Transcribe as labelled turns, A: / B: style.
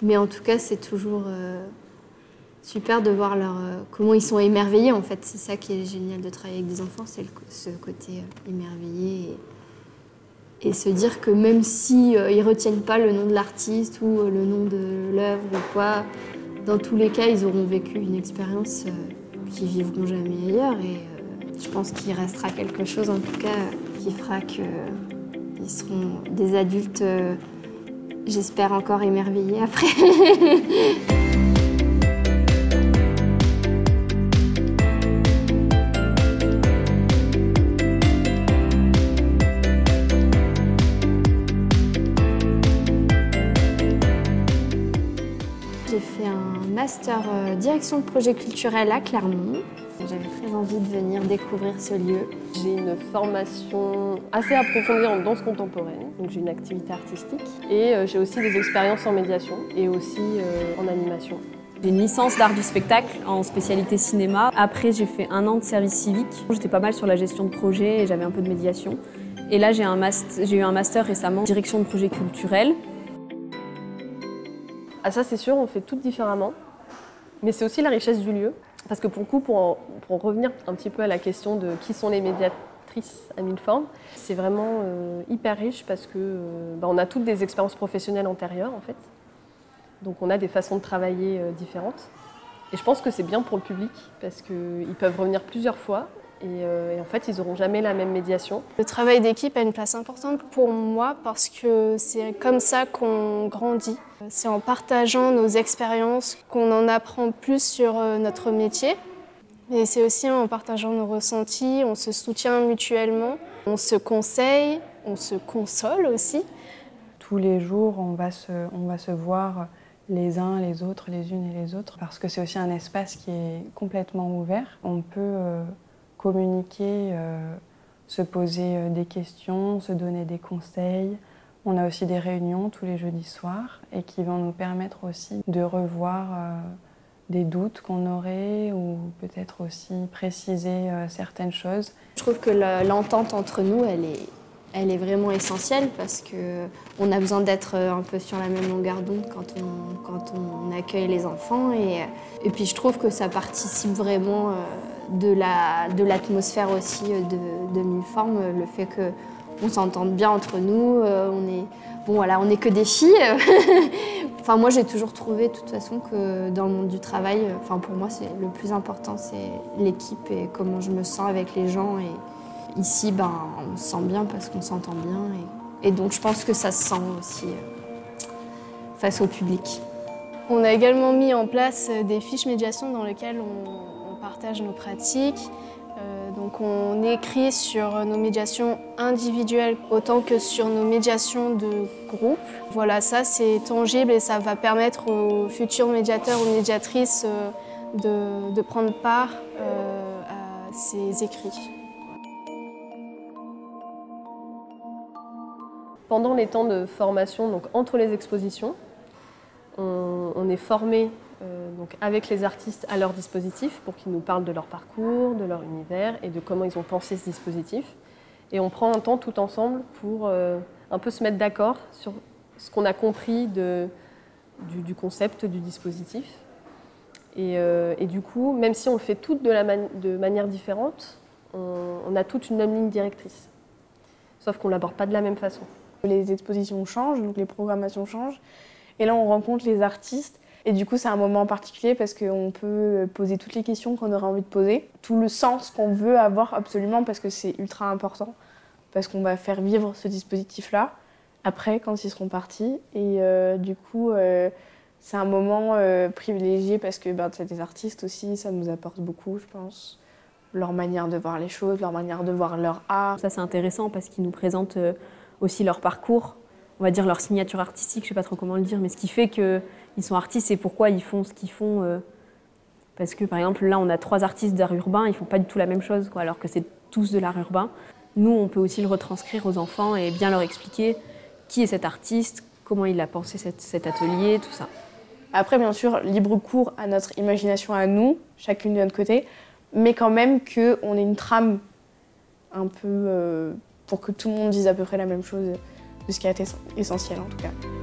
A: Mais en tout cas, c'est toujours super de voir comment ils sont émerveillés, en fait. C'est ça qui est génial de travailler avec des enfants, c'est ce côté émerveillé. Et se dire que même si ils retiennent pas le nom de l'artiste ou le nom de l'œuvre ou quoi, dans tous les cas, ils auront vécu une expérience qu'ils vivront jamais ailleurs. Et je pense qu'il restera quelque chose, en tout cas, qui fera qu'ils seront des adultes, j'espère, encore émerveillés après. J'ai fait un master direction de projet culturel à Clermont. J'avais très envie de venir découvrir ce lieu.
B: J'ai une formation assez approfondie en danse contemporaine, donc j'ai une activité artistique. Et j'ai aussi des expériences en médiation et aussi en animation.
C: J'ai une licence d'art du spectacle en spécialité cinéma. Après, j'ai fait 1 an de service civique. J'étais pas mal sur la gestion de projet et j'avais un peu de médiation. Et là, j'ai eu un master récemment, direction de projet culturel.
B: Ah ça c'est sûr, on fait tout différemment, mais c'est aussi la richesse du lieu. Parce que pour le coup, pour en revenir un petit peu à la question de qui sont les médiatrices à mille formes, c'est vraiment hyper riche parce que on a toutes des expériences professionnelles antérieures en fait. Donc on a des façons de travailler différentes. Et je pense que c'est bien pour le public parce qu'ils peuvent revenir plusieurs fois. Et en fait, ils n'auront jamais la même médiation.
D: Le travail d'équipe a une place importante pour moi parce que c'est comme ça qu'on grandit. C'est en partageant nos expériences qu'on en apprend plus sur notre métier. Et c'est aussi en partageant nos ressentis, on se soutient mutuellement, on se conseille, on se console aussi.
E: Tous les jours, on va se voir les uns, les autres, les unes et les autres parce que c'est aussi un espace qui est complètement ouvert. On peut communiquer, se poser des questions, se donner des conseils. On a aussi des réunions tous les jeudis soirs et qui vont nous permettre aussi de revoir des doutes qu'on aurait ou peut-être aussi préciser certaines choses.
A: Je trouve que l'entente entre nous, elle est vraiment essentielle parce qu'on a besoin d'être un peu sur la même longueur d'onde quand on accueille les enfants. Et puis je trouve que ça participe vraiment de l'atmosphère aussi de Mille Formes, le fait qu'on s'entende bien entre nous. On n'est que des filles. Enfin, moi, j'ai toujours trouvé de toute façon que dans le monde du travail, pour moi, le plus important, c'est l'équipe et comment je me sens avec les gens. Et ici, on se sent bien parce qu'on s'entend bien. Et donc, je pense que ça se sent aussi face au public.
D: On a également mis en place des fiches médiation dans lesquelles on partage nos pratiques. Donc on écrit sur nos médiations individuelles autant que sur nos médiations de groupe. Voilà, ça c'est tangible et ça va permettre aux futurs médiateurs ou médiatrices de prendre part à ces écrits.
B: Pendant les temps de formation, donc entre les expositions, on est formé donc avec les artistes à leur dispositif pour qu'ils nous parlent de leur parcours, de leur univers et de comment ils ont pensé ce dispositif. Et on prend un temps tout ensemble pour un peu se mettre d'accord sur ce qu'on a compris du concept du dispositif. Et du coup, même si on le fait toutes de manière différente, on a toute une même ligne directrice. Sauf qu'on ne l'aborde pas de la même façon.
F: Les expositions changent, donc les programmations changent. Et là, on rencontre les artistes. Et du coup, c'est un moment particulier parce qu'on peut poser toutes les questions qu'on aurait envie de poser. Tout le sens qu'on veut avoir absolument parce que c'est ultra important. Parce qu'on va faire vivre ce dispositif-là après, quand ils seront partis. Et du coup, c'est un moment privilégié parce que c'est des artistes aussi, ça nous apporte beaucoup, je pense. Leur manière de voir les choses, leur manière de voir leur art.
C: Ça, c'est intéressant parce qu'ils nous présentent aussi leur parcours, on va dire leur signature artistique, je ne sais pas trop comment le dire, mais ce qui fait qu'ils sont artistes et pourquoi ils font ce qu'ils font. Parce que par exemple, là, on a 3 artistes d'art urbain, ils ne font pas du tout la même chose, alors que c'est tous de l'art urbain. Nous, on peut aussi le retranscrire aux enfants et bien leur expliquer qui est cet artiste, comment il a pensé cet atelier, tout ça.
F: Après, bien sûr, libre cours à notre imagination à nous, chacune de notre côté, mais quand même qu'on ait une trame un peu pour que tout le monde dise à peu près la même chose de ce qui a été essentiel en tout cas.